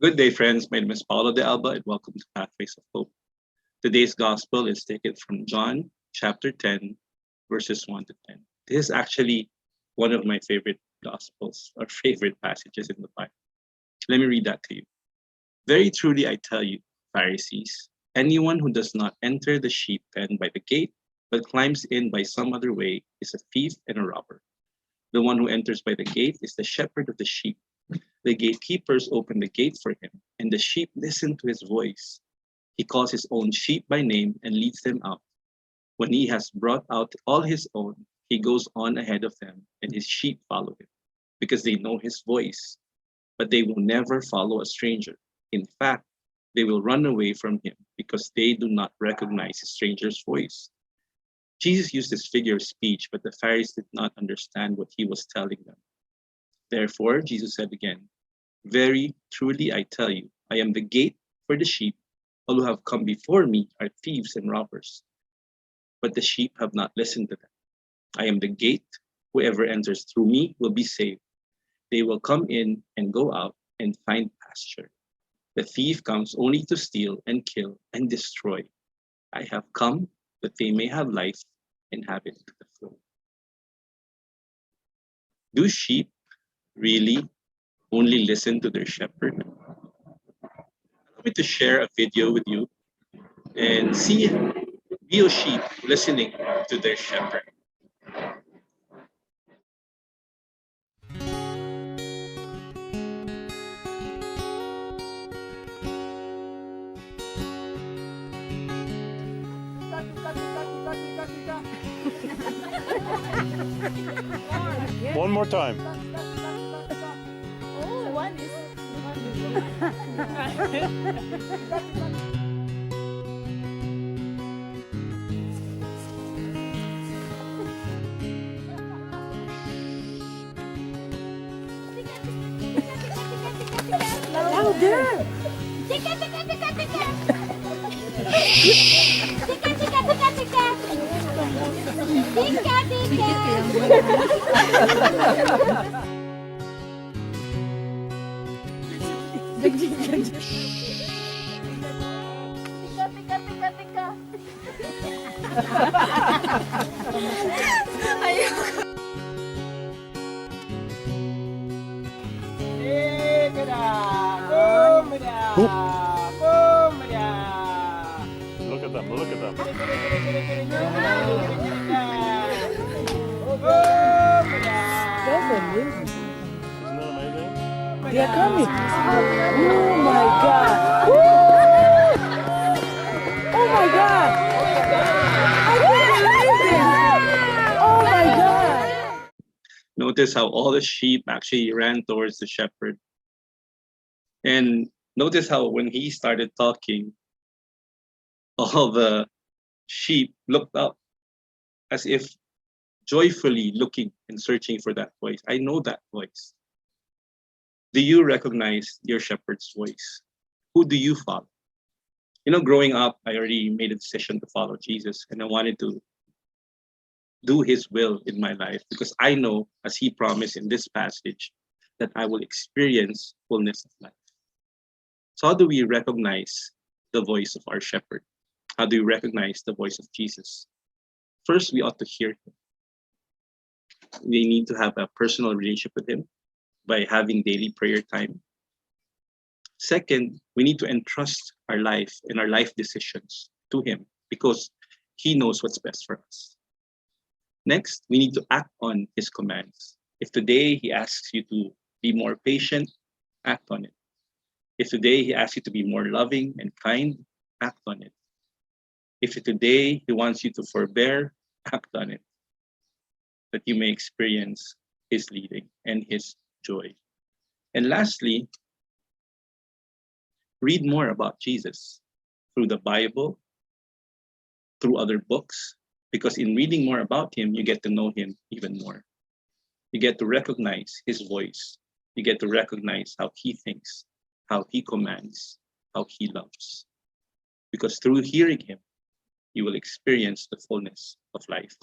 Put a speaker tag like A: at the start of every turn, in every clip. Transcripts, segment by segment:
A: Good day, friends. My name is Paulo de Alba, and welcome to Pathways of Hope. Today's gospel is taken from John chapter 10, verses 1 to 10. This is actually one of my favorite gospels or favorite passages in the Bible. Let me read that to you. Very truly, I tell you, Pharisees, anyone who does not enter the sheep pen by the gate, but climbs in by some other way, is a thief and a robber. The one who enters by the gate is the shepherd of the sheep. The gatekeepers open the gate for him, and the sheep listen to his voice. He calls his own sheep by name and leads them out. When he has brought out all his own, he goes on ahead of them, and his sheep follow him, because they know his voice. But they will never follow a stranger. In fact, they will run away from him because they do not recognize a stranger's voice. Jesus used this figure of speech, but the Pharisees did not understand what he was telling them. Therefore, Jesus said again, very truly I tell you, I am the gate for the sheep. All who have come before me are thieves and robbers, but the sheep have not listened to them. I am the gate. Whoever enters through me will be saved. They will come in and go out and find pasture. The thief comes only to steal and kill and destroy. I have come that they may have life and have it to the full. Do sheep really only listen to their shepherd? Allow me to share a video with you and see real sheep listening to their shepherd.
B: One more time.
C: Oh, one is.
D: Louder!
C: Tika, tika, tika, tika. Tika, tika, tika, tika. Tika, tika. Tika, tika, tika, tika.
B: Look at them, look at them.
D: That's amazing.
B: Isn't that amazing?
D: They are coming. Oh my God. Woo! Oh my God. I can't believe it. Oh my God.
A: Notice how all the sheep actually ran towards the shepherd. And notice how when he started talking, all the sheep looked up as if joyfully looking and searching for that voice. I know that voice. Do you recognize your shepherd's voice? Who do you follow? You know, growing up, I already made a decision to follow Jesus, and I wanted to do his will in my life because I know, as he promised in this passage, that I will experience fullness of life. So, how do we recognize the voice of our shepherd? How do we recognize the voice of Jesus? First, we ought to hear him. We need to have a personal relationship with him by having daily prayer time. Second, we need to entrust our life and our life decisions to him because he knows what's best for us. Next, we need to act on his commands. If today he asks you to be more patient, act on it. If today he asks you to be more loving and kind, act on it. If today he wants you to forbear, act on it, that you may experience his leading and his joy. And lastly, read more about Jesus through the Bible, through other books, because in reading more about him, you get to know him even more. You get to recognize his voice. You get to recognize how he thinks, how he commands, how he loves. Because through hearing him, you will experience the fullness of life.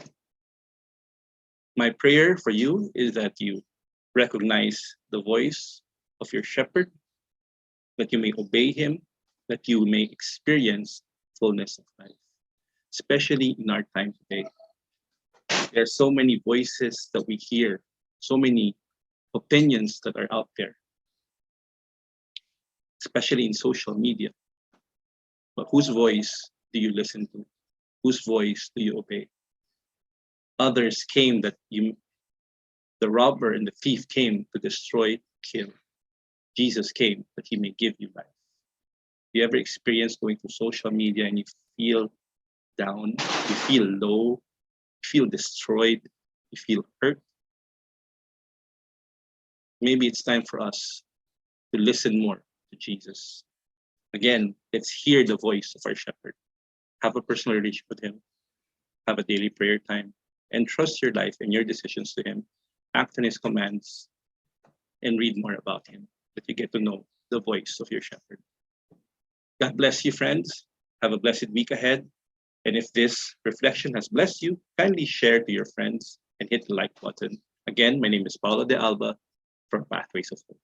A: My prayer for you is that you recognize the voice of your shepherd that you may obey him, that you may experience fullness of life, especially in our time today. There are so many voices that we hear, so many opinions that are out there, especially in social media. But whose voice do you listen to? Whose voice do you obey? Others came that the robber and the thief came to destroy, kill. Jesus came that he may give you life. You ever experience going to social media and you feel down, you feel low, you feel destroyed, you feel hurt? Maybe it's time for us to listen more to Jesus. Again, let's hear the voice of our shepherd. Have a personal relationship with him. Have a daily prayer time. And trust your life and your decisions to him. Act on his commands and read more about him, that you get to know the voice of your shepherd. God bless you, friends. Have a blessed week ahead. And if this reflection has blessed you, kindly share to your friends and hit the like button. Again, my name is Paulo de Alba from Pathways of Hope.